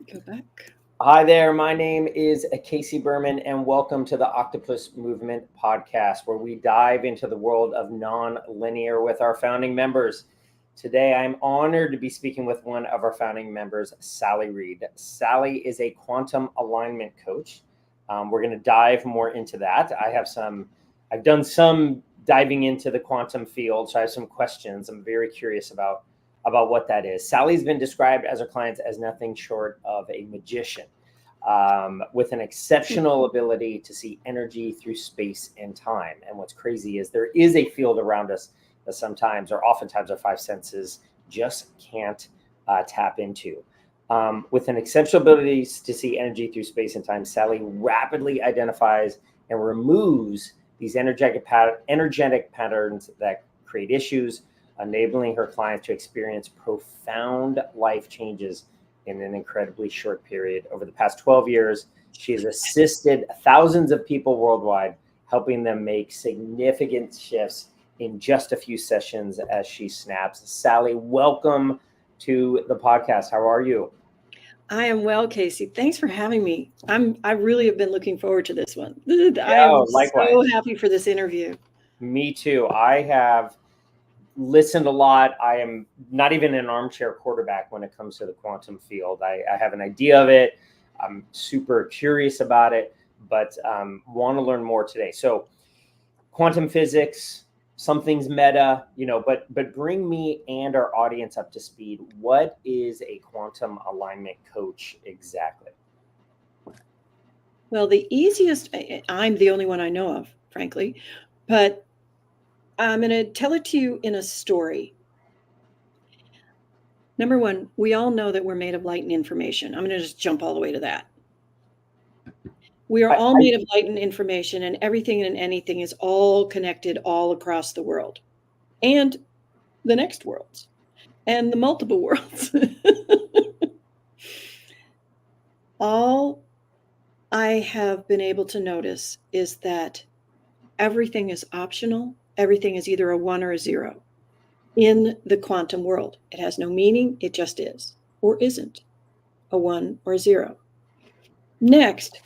Go back. Hi there, my name is Casey Berman, and welcome to the Octopus Movement podcast, where we dive into the world of non-linear with our founding members. Today, I'm honored to be speaking with one of our founding members, Sally Reid. Sally is a quantum alignment coach. We're going to dive more into that. I've done some diving into the quantum field, so I have some questions I'm very curious about what that is. Sally's been described as her clients as nothing short of a magician, with an exceptional ability to see energy through space and time. And what's crazy is there is a field around us that sometimes or oftentimes our five senses just can't tap into. With an exceptional ability to see energy through space and time, Sally rapidly identifies and removes these energetic patterns that create issues, enabling her clients to experience profound life changes in an incredibly short period. Over the past 12 years, she has assisted thousands of people worldwide, helping them make significant shifts in just a few sessions as she snaps. Sally, welcome to the podcast. How are you? I am well, Casey. Thanks for having me. I really have been looking forward to this one. I Yeah, am so likewise. happy for this interview. Me too. I have listened a lot. I am not even an armchair quarterback when it comes to the quantum field. I have an idea of it. I'm super curious about it, but want to learn more today. So quantum physics, something's meta, but bring me and our audience up to speed. What is a quantum alignment coach exactly? Well, the easiest, I'm the only one I know of, frankly, but I'm going to tell it to you in a story. Number one, we all know that we're made of light and information. I'm going to just jump all the way to that. We are I, all I made of light and information, and everything and anything is all connected all across the world and the next worlds and the multiple worlds. All I have been able to notice is that everything is optional. Everything is either a one or a zero in the quantum world. It has no meaning. It just is or isn't a one or a zero. Next,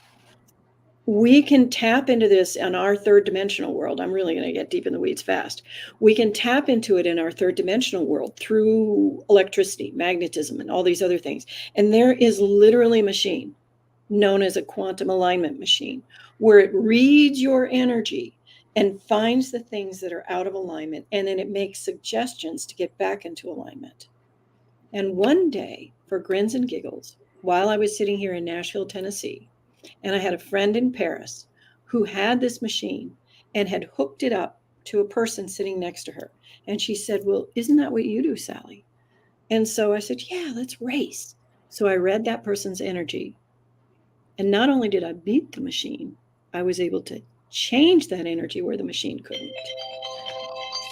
we can tap into this in our third dimensional world. I'm really going to get deep in the weeds fast. We can tap into it in our third dimensional world through electricity, magnetism, and all these other things. And there is literally a machine known as a quantum alignment machine where it reads your energy and finds the things that are out of alignment, and then it makes suggestions to get back into alignment. And one day, for grins and giggles, while I was sitting here in Nashville, Tennessee, and I had a friend in Paris who had this machine and had hooked it up to a person sitting next to her. And she said, "Well, isn't that what you do, Sally?" And so I said, "Yeah, let's race." So I read that person's energy. And not only did I beat the machine, I was able to change that energy where the machine couldn't.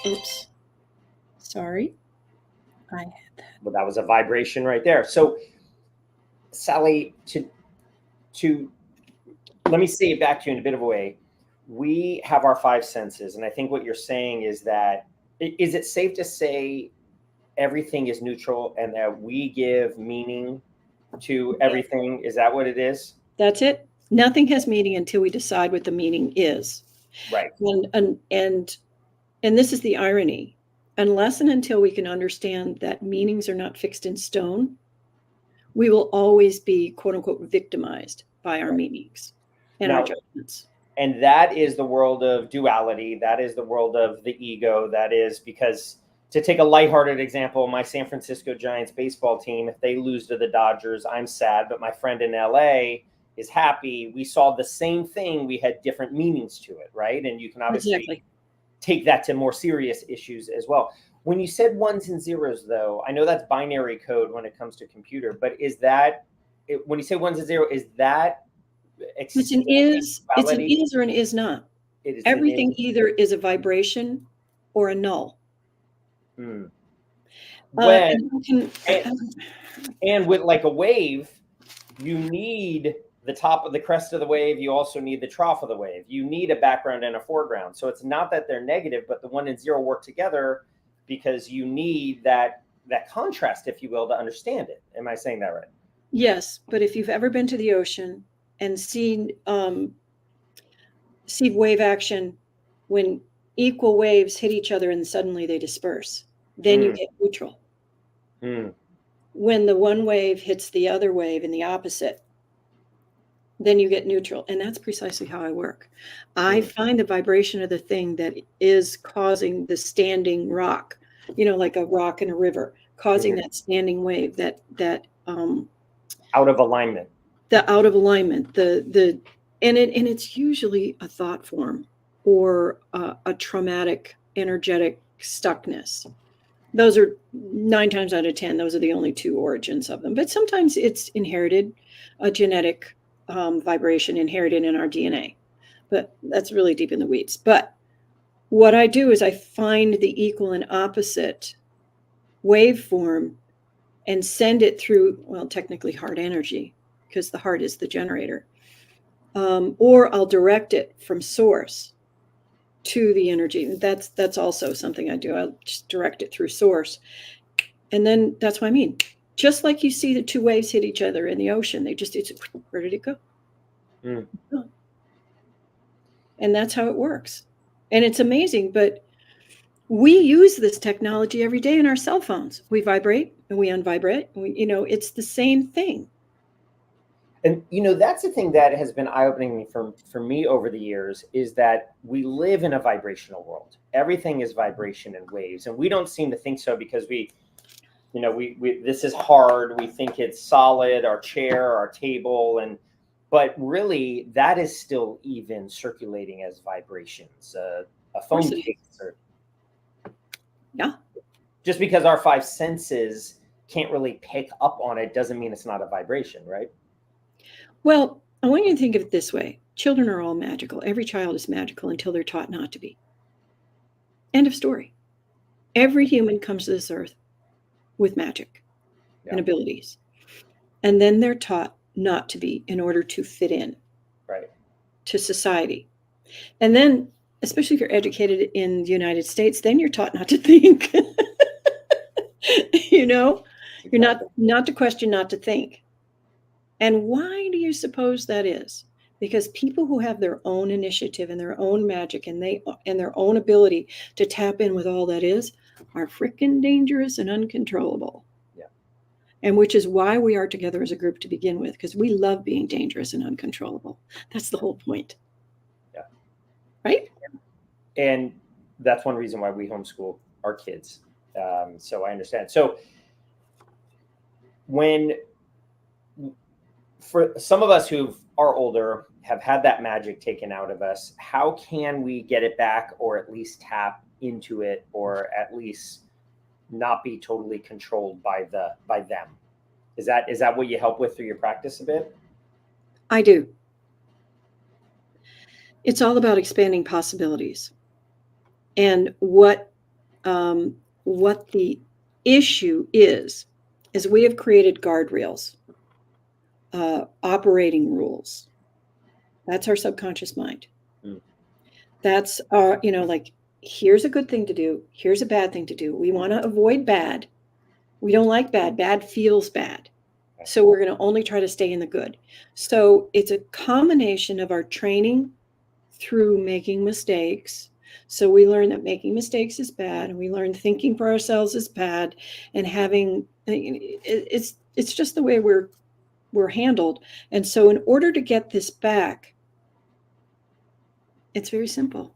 Oops. Sorry. I had that. Well, that was a vibration right there. So, Sally, to let me say it back to you in a bit of a way. We have our five senses, and I think what you're saying is that is it safe to say everything is neutral and that we give meaning to everything? Is that what it is? That's it. Nothing has meaning until we decide what the meaning is. Right. And this is the irony. Unless and until we can understand that meanings are not fixed in stone, we will always be quote unquote victimized by our Right. meanings and our Now, judgments. and that is the world of duality. That is the world of the ego. That is because, to take a lighthearted example, my San Francisco Giants baseball team, if they lose to the Dodgers, I'm sad, but my friend in LA is happy. We saw the same thing. We had different meanings to it, right? And you can obviously Exactly. take that to more serious issues as well. When you said ones and zeros, though, I know that's binary code when it comes to computer, but is that, when you say ones and zero, is that It's an expanding duality? is or an is not. It is an Everything is. either is a vibration or a null. Hmm. Uh, When and you can, and, and with like a wave, you need the top of the crest of the wave. You also need the trough of the wave. You need a background and a foreground. So it's not that they're negative, but the one and zero work together because you need that contrast, if you will, to understand it. Am I saying that right? Yes, but if you've ever been to the ocean and seen wave action, when equal waves hit each other and suddenly they disperse, then you Mm, get neutral. mm, When the one wave hits the other wave in the opposite, then you get neutral. And that's precisely how I work. I mm, find the vibration of the thing that is causing the standing rock, like a rock in a river, causing mhm. that standing wave, Out of alignment. the out of alignment, and it's usually a thought form or a traumatic energetic stuckness. Those are 9 times out of 10. Those are the only two origins of them. But sometimes it's inherited, a genetic vibration inherited in our DNA. But that's really deep in the weeds. But what I do is I find the equal and opposite waveform and send it through, well, technically heart energy, because the heart is the generator. Or I'll direct it from source to the energy. That's also something I do. I'll just direct it through source. And then that's what I mean. Just like you see the two waves hit each other in the ocean, where did it go? Mm. And that's how it works. And it's amazing, but we use this technology every day in our cell phones. We vibrate and we unvibrate. It's the same thing. And that's the thing that has been eye-opening for me over the years, is that we live in a vibrational world. Everything is vibration and waves, and we don't seem to think so because we this is hard. We think it's solid, our chair, our table, but really that is still even circulating as vibrations. A Of course phone it is. case, or Yeah. just because our five senses can't really pick up on it doesn't mean it's not a vibration, right? Well, I want you to think of it this way. Children are all magical. Every child is magical until they're taught not to be. End of story. Every human comes to this earth with magic Yeah, and abilities. And then they're taught not to be in order to fit in right. to society. And then, especially if you're educated in the United States, then you're taught not to think. you know, you're Exactly. not to question, not to think. And why do you suppose that is? Because people who have their own initiative and their own magic and their own ability to tap in with all that is are freaking dangerous and uncontrollable. Yeah. And which is why we are together as a group to begin with, because we love being dangerous and uncontrollable. That's the whole point. Yeah. Right? And that's one reason why we homeschool our kids. So I understand. So when, for some of us who are older, have had that magic taken out of us, how can we get it back, or at least tap into it, or at least not be totally controlled by them? Is that what you help with through your practice a bit? I do. It's all about expanding possibilities. And what the issue is we have created guardrails, operating rules. That's our subconscious mind. Mm. That's our, like, here's a good thing to do. Here's a bad thing to do. We want to avoid bad. We don't like bad. Bad feels bad. So we're going to only try to stay in the good. So it's a combination of our training through making mistakes. So we learn that making mistakes is bad, and we learn thinking for ourselves is bad, and having it's just the way we're handled. And so in order to get this back, it's very simple.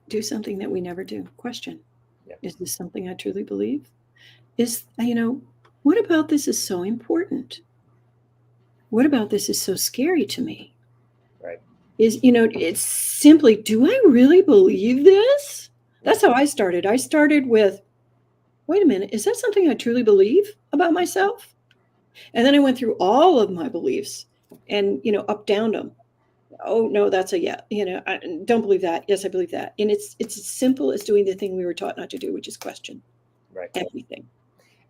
Do something that we never do. Question. Yeah. Is this something I truly believe? What about this is so important? What about this is so scary to me? Right. It's simply, do I really believe this? That's how I started. I started with, wait a minute, is that something I truly believe about myself? And then I went through all of my beliefs and, up down them. Oh no, that's a yeah. I don't believe that. Yes, I believe that. And it's as simple as doing the thing we were taught not to do, which is question Right. everything.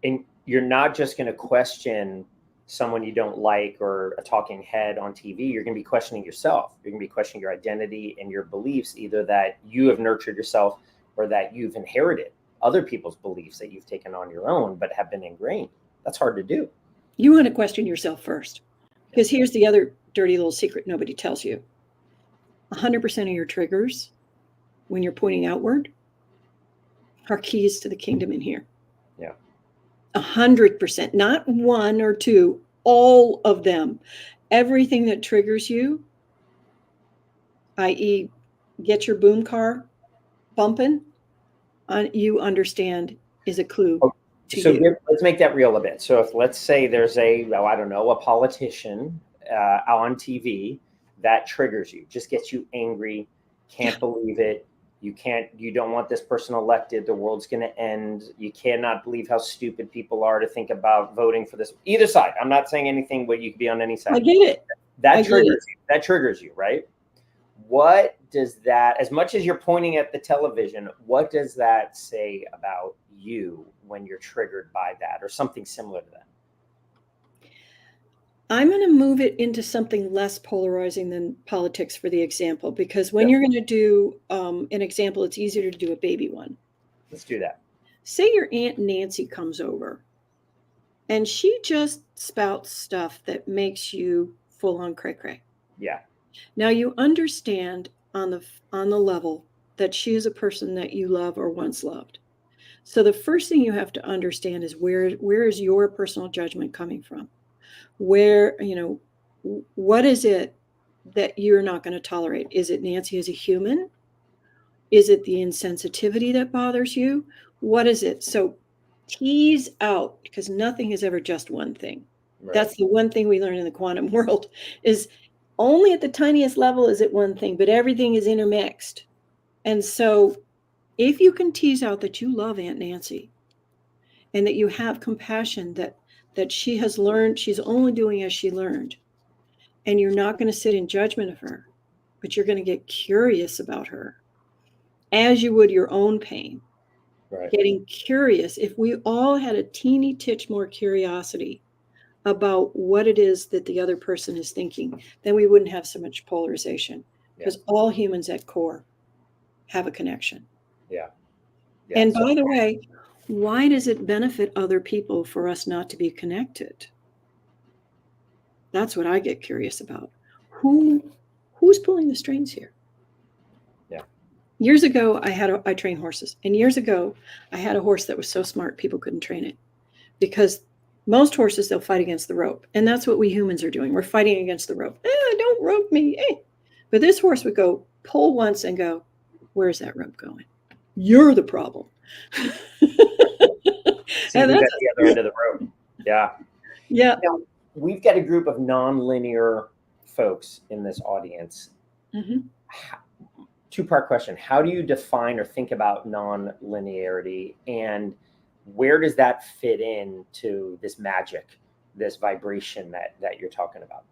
And you're not just going to question someone you don't like or a talking head on TV. You're going to be questioning yourself. You're going to be questioning your identity and your beliefs, either that you have nurtured yourself or that you've inherited other people's beliefs that you've taken on your own but have been ingrained. That's hard to do. You want to question yourself first. Because here's the other dirty little secret nobody tells you. 100% of your triggers, when you're pointing outward, are keys to the kingdom in here. Yeah. 100%, not one or two, all of them. Everything that triggers you, i.e., get your boom car bumping, you understand is a clue to So you. let's make that real a bit. So if let's say there's a politician on TV that triggers you, just gets you angry, can't believe it. You don't want this person elected. The world's going to end. You cannot believe how stupid people are to think about voting for this. Either side. I'm not saying anything, but you could be on any side. I get it. That triggers you, right? What does that, as much as you're pointing at the television, what does that say about you when you're triggered by that or something similar to that? I'm going to move it into something less polarizing than politics for the example, because when you're going to do an example, it's easier to do a baby one. Let's do that. Say your Aunt Nancy comes over and she just spouts stuff that makes you full on cray-cray. Yeah. Now you understand on the level that she is a person that you love or once loved. So the first thing you have to understand is where is your personal judgment coming from? Where, what is it that you're not going to tolerate? Is it Nancy as a human? Is it the insensitivity that bothers you? What is it? So tease out, because nothing is ever just one thing. Right. That's the one thing we learn in the quantum world, is only at the tiniest level is it one thing, but everything is intermixed. And so if you can tease out that you love Aunt Nancy and that you have compassion that she has learned, she's only doing as she learned, and you're not going to sit in judgment of her, but you're going to get curious about her as you would your own pain. Right. Getting curious. If we all had a teeny titch more curiosity about what it is that the other person is thinking, then we wouldn't have so much polarization, because all humans at core have a connection. Yeah. And by the way, why does it benefit other people for us not to be connected? That's what I get curious about. Who's pulling the strings here? Yeah. Years ago, I train horses, and years ago, I had a horse that was so smart people couldn't train it, because most horses, they'll fight against the rope, and that's what we humans are doing. We're fighting against the rope. Don't rope me. But this horse would go pull once and go, where's that rope going? You're the problem. See, and that's the other end of the rope. Yeah. Yeah. Now, we've got a group of non-linear folks in this audience. Mm-hmm. Two-part question. How do you define or think about non-linearity, and where does that fit into this magic, this vibration that you're talking about?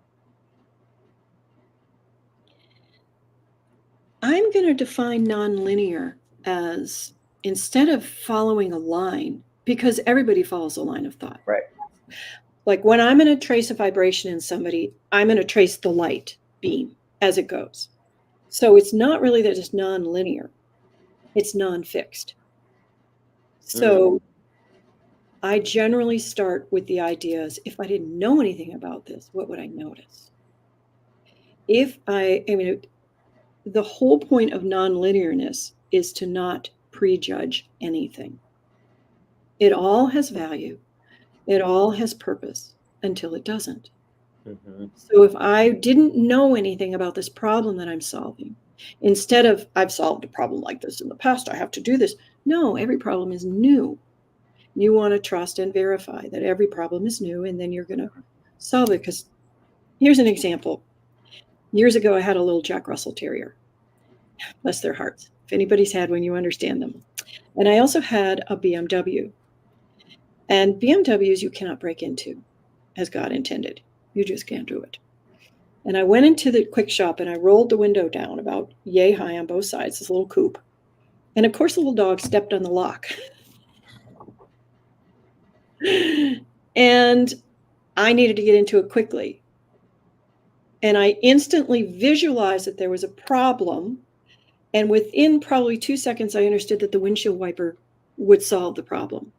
I'm going to define non-linear as, instead of following a line, because everybody follows a line of thought. Right. Like when I'm going to trace a vibration in somebody, I'm going to trace the light beam as it goes. So it's not really that it's non-linear. It's non-fixed. So I generally start with the ideas, if I didn't know anything about this, what would I notice? The whole point of non-linearness is to not prejudge anything. It all has value. It all has purpose until it doesn't. Mm-hmm. So if I didn't know anything about this problem that I'm solving, instead of I've solved a problem like this in the past, I have to do this. No, every problem is new. You want to trust and verify that every problem is new, and then you're going to solve it. Because here's an example. Years ago, I had a little Jack Russell Terrier. Bless their hearts. If anybody's had one, you understand them. And I also had a BMW. And BMWs you cannot break into, as God intended. You just can't do it. And I went into the quick shop and I rolled the window down about yay high on both sides, this little coupe. And of course, the little dog stepped on the lock. And I needed to get into it quickly. And I instantly visualized that there was a problem. And within probably 2 seconds, I understood that the windshield wiper would solve the problem.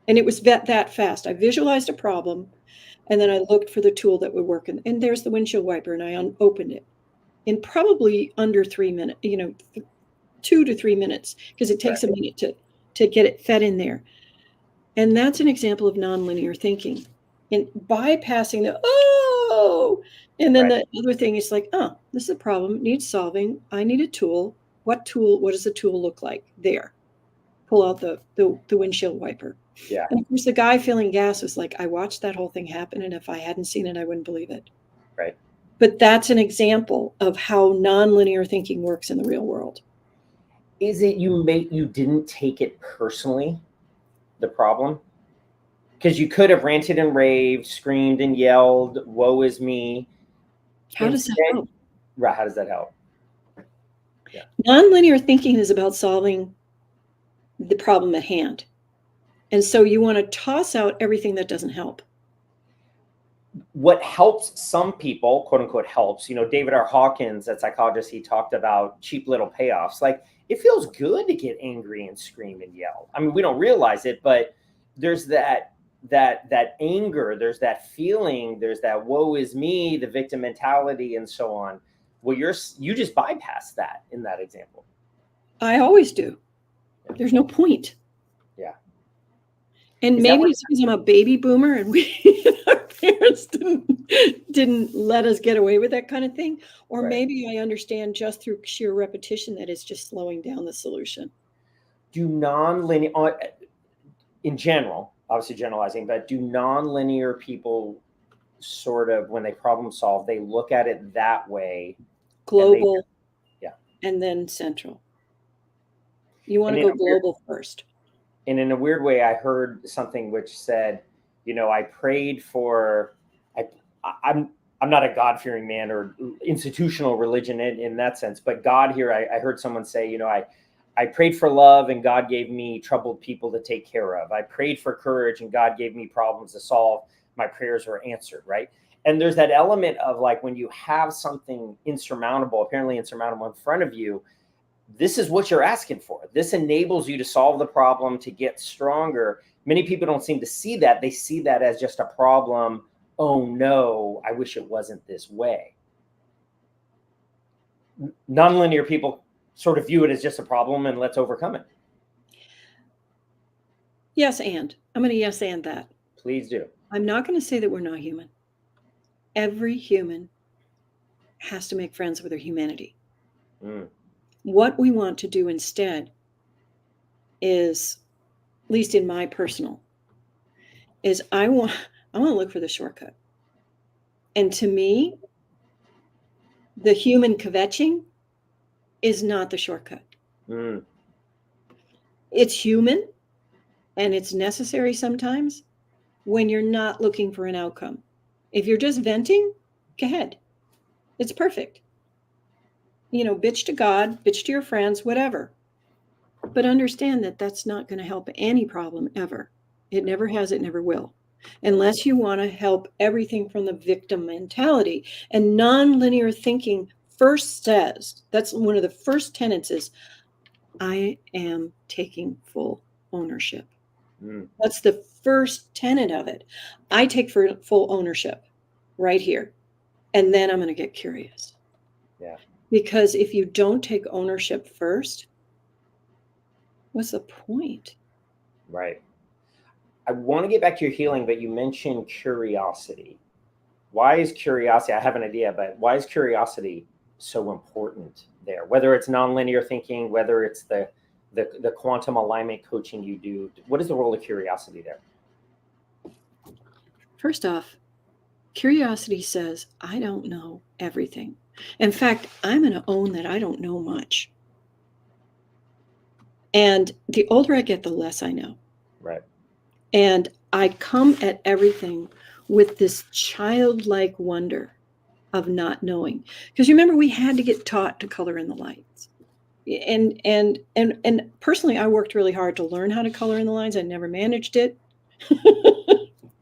And it was that fast. I visualized a problem. And then I looked for the tool that would work. And there's the windshield wiper, and I opened it in probably under 3 minutes, 2 to 3 minutes, because it takes a minute to get it fed in there. And that's an example of nonlinear thinking, and bypassing and then the other thing is like, this is a problem, it needs solving. I need a tool. What does the tool look like? There. Pull out the windshield wiper. Yeah. And of course, the guy filling gas was like, I watched that whole thing happen, and if I hadn't seen it, I wouldn't believe it. Right. But that's an example of how nonlinear thinking works in the real world. Is it you didn't take it personally, the problem? Because you could have ranted and raved, screamed and yelled, woe is me. How does that help? Right, how does that help? Yeah. Nonlinear thinking is about solving the problem at hand. And so you want to toss out everything that doesn't help. What helps some people, quote unquote, helps, David R. Hawkins, that psychologist, he talked about cheap little payoffs. Like, it feels good to get angry and scream and yell. I mean, we don't realize it, but there's that anger, there's that feeling, there's that woe is me, the victim mentality, and so on. Well, you just bypass that in that example. I always do. There's no point. Yeah. And maybe it's because I'm a baby boomer and our parents didn't let us get away with that kind of thing. Or maybe I understand just through sheer repetition that it's just slowing down the solution. Do nonlinear, in general, obviously generalizing, but do nonlinear people sort of, when they problem solve, they look at it that way? Global, and then central. You want to go global first. And in a weird way, I heard something which said, I prayed for, I'm not a God-fearing man or institutional religion in that sense, but God here, I heard someone say, I prayed for love and God gave me troubled people to take care of. I prayed for courage and God gave me problems to solve. My prayers were answered, right? And there's that element of like, when you have something apparently insurmountable in front of you, this is what you're asking for. This enables you to solve the problem, to get stronger. Many people don't seem to see that. They see that as just a problem. Oh no, I wish it wasn't this way. Nonlinear people sort of view it as just a problem and let's overcome it. Yes, and I'm going to yes and that. Please do. I'm not going to say that we're not human. Every human has to make friends with their humanity. What we want to do instead is, at least in my personal, is I want to look for the shortcut. And to me, the human kvetching is not the shortcut. It's human and it's necessary sometimes when you're not looking for an outcome. If you're just venting, go ahead. It's perfect. Bitch to God, bitch to your friends, whatever. But understand that that's not going to help any problem ever. It never has, it never will. Unless you want to help everything from the victim mentality. And nonlinear thinking first says, that's one of the first tenets is, I am taking full ownership. That's the first tenet of it. I take full ownership right here. And then I'm going to get curious. Yeah. Because if you don't take ownership first, what's the point? Right. I want to get back to your healing, but you mentioned curiosity. Why is curiosity, I have an idea, but why is curiosity so important there? Whether it's nonlinear thinking, whether it's the quantum alignment coaching you do, what is the role of curiosity there? First off, curiosity says, I don't know everything. In fact, I'm going to own that I don't know much. And the older I get, the less I know. Right. And I come at everything with this childlike wonder of not knowing. Because remember, we had to get taught to color in the lights. And personally, I worked really hard to learn how to color in the lines. I never managed it.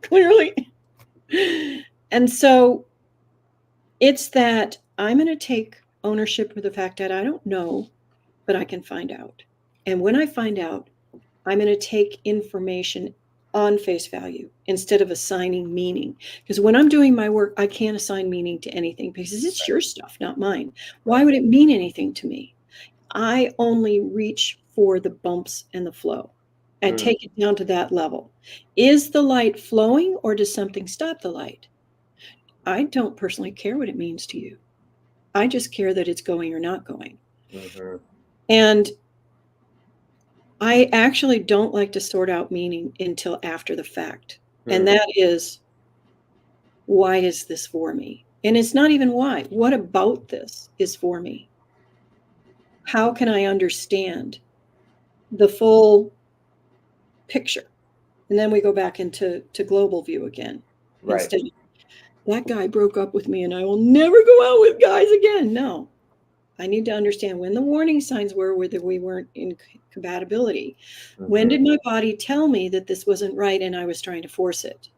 Clearly. And so it's that I'm going to take ownership of the fact that I don't know, but I can find out. And when I find out, I'm going to take information on face value instead of assigning meaning. Because when I'm doing my work, I can't assign meaning to anything because it's your stuff, not mine. Why would it mean anything to me? I only reach for the bumps and the flow and take it down to that level. Is the light flowing or does something stop the light? I don't personally care what it means to you. I just care that it's going or not going. Mm-hmm. And I actually don't like to sort out meaning until after the fact. And that is, why is this for me? And it's not even why. What about this is for me? How can I understand the full picture? And then we go back into global view again. Right. Instead of, that guy broke up with me and I will never go out with guys again. No, I need to understand when the warning signs were whether we weren't in compatibility. Mm-hmm. When did my body tell me that this wasn't right and I was trying to force it?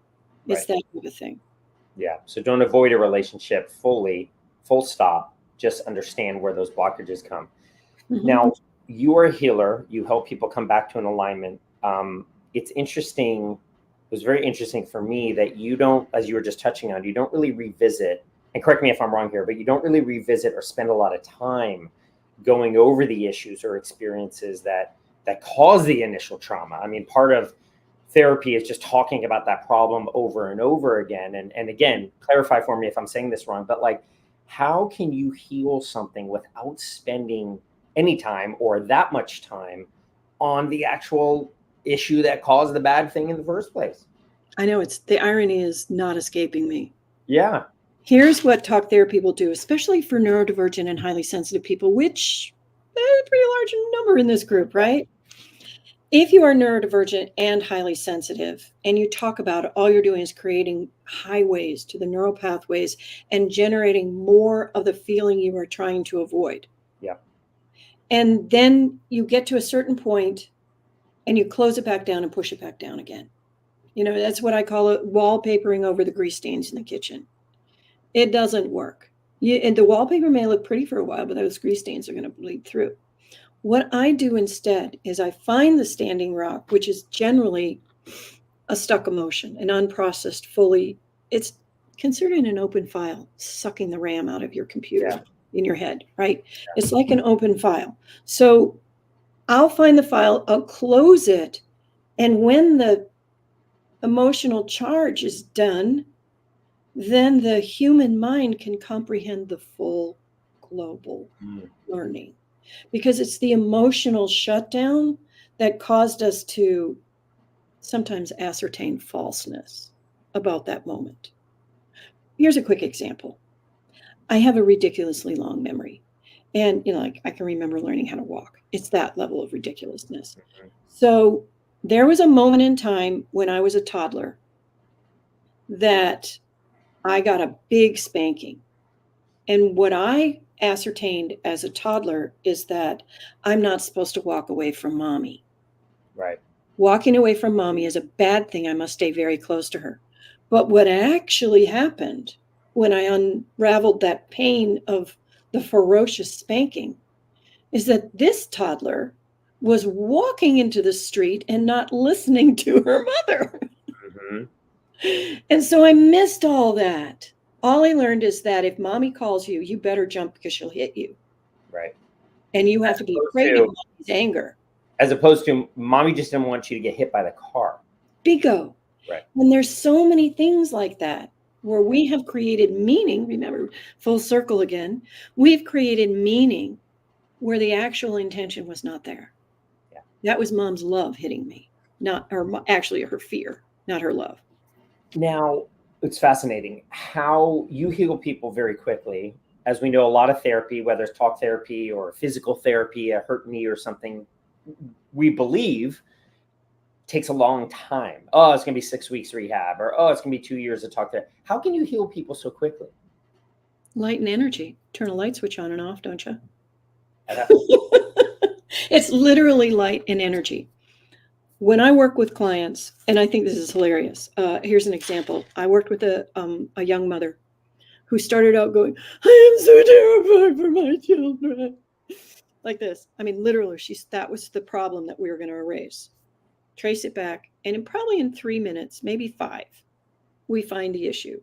It's that type of thing. Yeah. So don't avoid a relationship fully, full stop. Just understand where those blockages come. Mm-hmm. Now, you are a healer. You help people come back to an alignment. It's interesting. It was very interesting for me that you don't, as you were just touching on, you don't really revisit, and correct me if I'm wrong here, but you don't really revisit or spend a lot of time going over the issues or experiences that cause the initial trauma. I mean, part of therapy is just talking about that problem over and over again. And again, clarify for me if I'm saying this wrong, but like, how can you heal something without spending any time or that much time on the actual issue that caused the bad thing in the first place? I know, it's the irony is not escaping me. Yeah. Here's what talk therapy will do, especially for neurodivergent and highly sensitive people, which is a pretty large number in this group, right? If you are neurodivergent and highly sensitive, and you talk about it, all you're doing is creating highways to the neural pathways and generating more of the feeling you are trying to avoid. Yeah. And then you get to a certain point and you close it back down and push it back down again. You know, that's what I call it, wallpapering over the grease stains in the kitchen. It doesn't work. And the wallpaper may look pretty for a while, but those grease stains are going to bleed through. What I do instead is I find the standing rock, which is generally a stuck emotion, an unprocessed, fully, it's considered an open file, sucking the RAM out of your computer in your head, right? Yeah. It's like an open file. So I'll find the file, I'll close it, and when the emotional charge is done, then the human mind can comprehend the full global learning. Because it's the emotional shutdown that caused us to sometimes ascertain falseness about that moment. Here's a quick example. I have a ridiculously long memory. And, you know, like I can remember learning how to walk. It's that level of ridiculousness. So there was a moment in time when I was a toddler that I got a big spanking. And what I ascertained as a toddler is that I'm not supposed to walk away from mommy. Right. Walking away from mommy is a bad thing. I must stay very close to her. But what actually happened when I unraveled that pain of the ferocious spanking is that this toddler was walking into the street and not listening to her mother. Mm-hmm. And so I missed all that. All I learned is that if mommy calls you, you better jump because she'll hit you. Right. And you have to be afraid of mommy's anger. As opposed to mommy just didn't want you to get hit by the car. Bingo. Right. And there's so many things like that where we have created meaning. Remember, full circle again. We've created meaning where the actual intention was not there. Yeah. That was mom's love hitting me, not her, actually her fear, not her love. Now, it's fascinating how you heal people very quickly. As we know, a lot of therapy, whether it's talk therapy or physical therapy, a hurt knee or something, we believe takes a long time. Oh, it's going to be 6 weeks rehab, or oh, it's going to be 2 years of talk therapy. How can you heal people so quickly? Light and energy. Turn a light switch on and off, don't you? It's literally light and energy. When I work with clients, and I think this is hilarious. Here's an example. I worked with a young mother who started out going, I am so terrified for my children. Like this. I mean, literally, that was the problem that we were going to erase. trace it back, and probably in 3 minutes, maybe 5, we find the issue.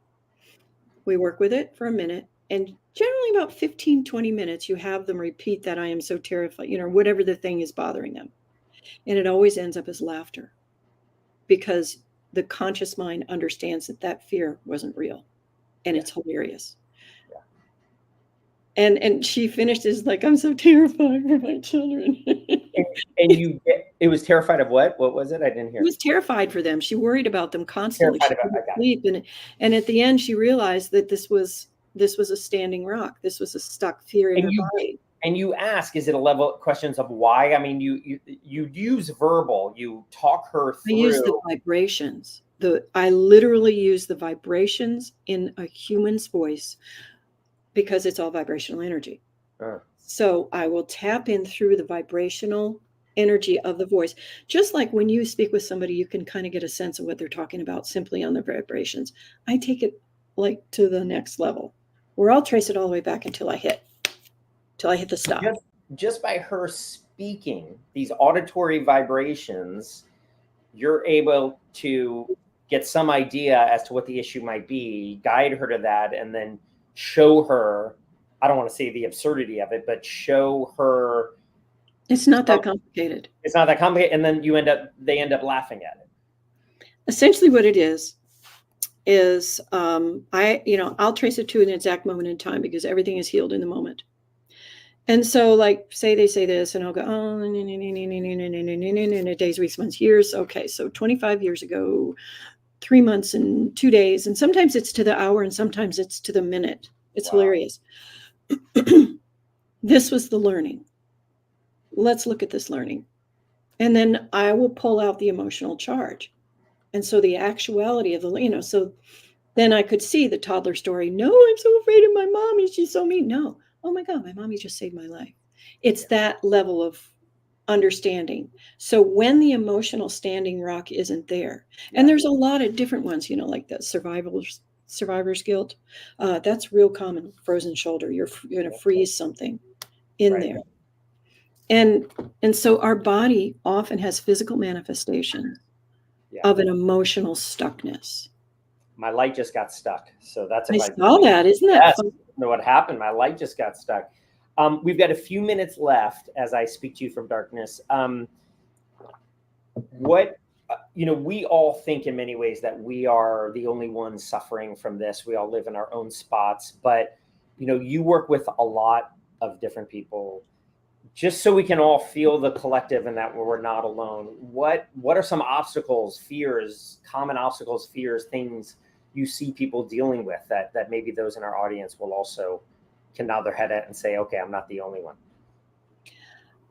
We work with it for a minute, and generally about 15, 20 minutes, you have them repeat that I am so terrified, whatever the thing is bothering them. And it always ends up as laughter, because the conscious mind understands that fear wasn't real, and it's hilarious. And she finished as like, I'm so terrified for my children. And it was terrified of what? What was it? I didn't hear. She was terrified for them. She worried about them constantly. She couldn't sleep. And at the end, she realized that this was a standing rock. This was a stuck fear in her body. And you ask, is it a level of questions of why? I mean, you use verbal, you talk her through. I use the vibrations. I literally use the vibrations in a human's voice, because it's all vibrational energy. So I will tap in through the vibrational energy of the voice. Just like when you speak with somebody, you can kind of get a sense of what they're talking about simply on the vibrations. I take it like to the next level, where I'll trace it all the way back until I hit the stop. Just by her speaking these auditory vibrations, you're able to get some idea as to what the issue might be, guide her to that, and then show her, I don't want to say the absurdity of it, but show her. It's not that complicated. It's not that complicated. And then they end up laughing at it. Essentially what it is I'll trace it to an exact moment in time, because everything is healed in the moment. And so, like, say they say this, and I'll go, oh, days, weeks, months, years. Okay, so 25 years ago, 3 months and 2 days, and sometimes it's to the hour, and sometimes it's to the minute. It's hilarious. This was the learning. Let's look at this learning. And then I will pull out the emotional charge. And so the actuality of the, so then I could see the toddler story. No, I'm so afraid of my mommy. She's so mean. No. Oh my God, my mommy just saved my life. It's that level of understanding. So when the emotional standing rock isn't there, and there's a lot of different ones, like that survivor's guilt, that's real common. Frozen shoulder, you're going to freeze something in there. And so our body often has physical manifestations of an emotional stuckness. My light just got stuck. So that's I saw that. Isn't that fun? I don't know what happened. My light just got stuck. We've got a few minutes left as I speak to you from darkness. We all think in many ways that we are the only ones suffering from this. We all live in our own spots, but you work with a lot of different people, just so we can all feel the collective and that we're not alone. What are some obstacles, fears, common obstacles, fears, things you see people dealing with that maybe those in our audience will also can nod their head at and say, okay, I'm not the only one?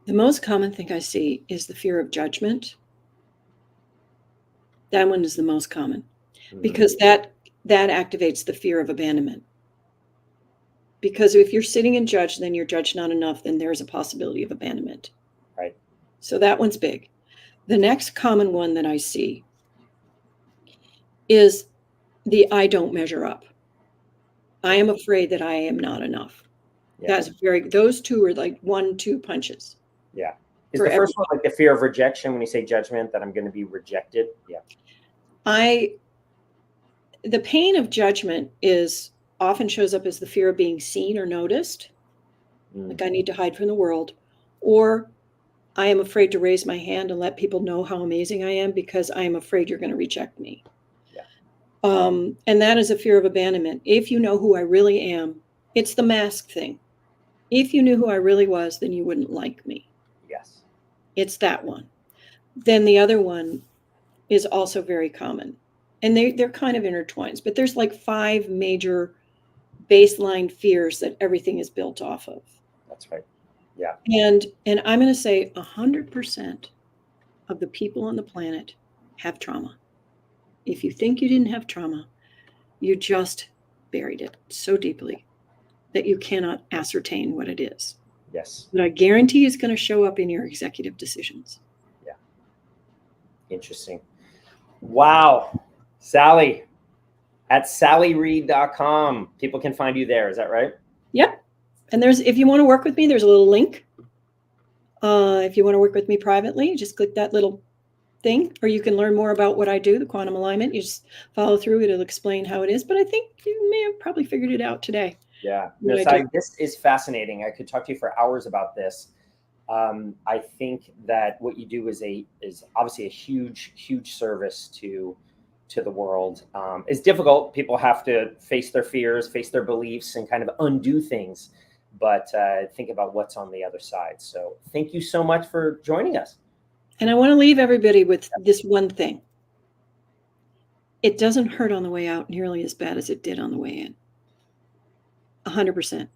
The most common thing I see is the fear of judgment. That one is the most common, because that activates the fear of abandonment. Because if you're sitting and judged, then you're judged not enough, then there's a possibility of abandonment. Right. So that one's big. The next common one that I see is the I don't measure up. I am afraid that I am not enough. Yeah. Those two are like 1-2 punches. Yeah. Is the first one like the fear of rejection when you say judgment, that I'm going to be rejected? Yeah. The pain of judgment often shows up as the fear of being seen or noticed. Like I need to hide from the world, or I am afraid to raise my hand and let people know how amazing I am, because I am afraid you're going to reject me. And that is a fear of abandonment. If you know who I really am, it's the mask thing. If you knew who I really was, then you wouldn't like me. Yes. It's that one. Then the other one is also very common. And they're kind of intertwined, but there's like 5 major baseline fears that everything is built off of. That's right. Yeah. And I'm going to say 100% of the people on the planet have trauma. If you think you didn't have trauma, you just buried it so deeply that you cannot ascertain what it is. Yes. But I guarantee it's going to show up in your executive decisions. Yeah. Interesting. Wow. Sally, at sallyreid.com. People can find you there. Is that right? Yep. And if you want to work with me, there's a little link. If you want to work with me privately, just click that little thing, or you can learn more about what I do, the quantum alignment. You just follow through, it'll explain how it is. But I think you may have probably figured it out today. Yeah. what No, I Sally, do. this is fascinating. I could talk to you for hours about this. I think that what you do is obviously a huge service to the world. It's difficult. People have to face their fears, face their beliefs, and kind of undo things. But think about what's on the other side. So thank you so much for joining us. And I want to leave everybody with this one thing. It doesn't hurt on the way out nearly as bad as it did on the way in. 100%.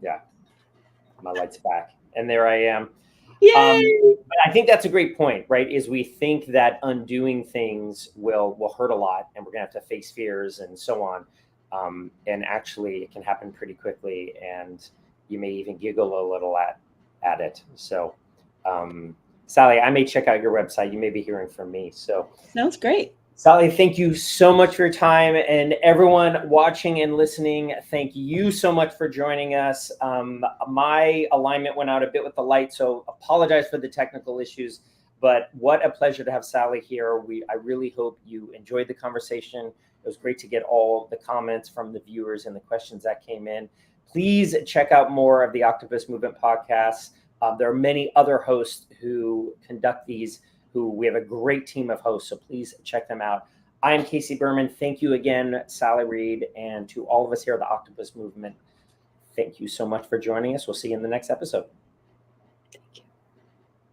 Yeah. My light's back. And there I am. Yay! I think that's a great point, right? Is we think that undoing things will hurt a lot, and we're gonna have to face fears and so on. And actually, it can happen pretty quickly, and you may even giggle a little at it. So, Sally, I may check out your website. You may be hearing from me. So, Sounds great. Sally, thank you so much for your time, and everyone watching and listening, thank you so much for joining us. My alignment went out a bit with the light, so apologize for the technical issues, but what a pleasure to have Sally here. I really hope you enjoyed the conversation. It was great to get all the comments from the viewers and the questions that came in. Please check out more of the Octopus Movement podcasts. There are many other hosts who conduct these. We have a great team of hosts, so please check them out. I'm Casey Berman. Thank you again, Sally Reid, and to all of us here at the Octopus Movement. Thank you so much for joining us. We'll see you in the next episode. Thank you.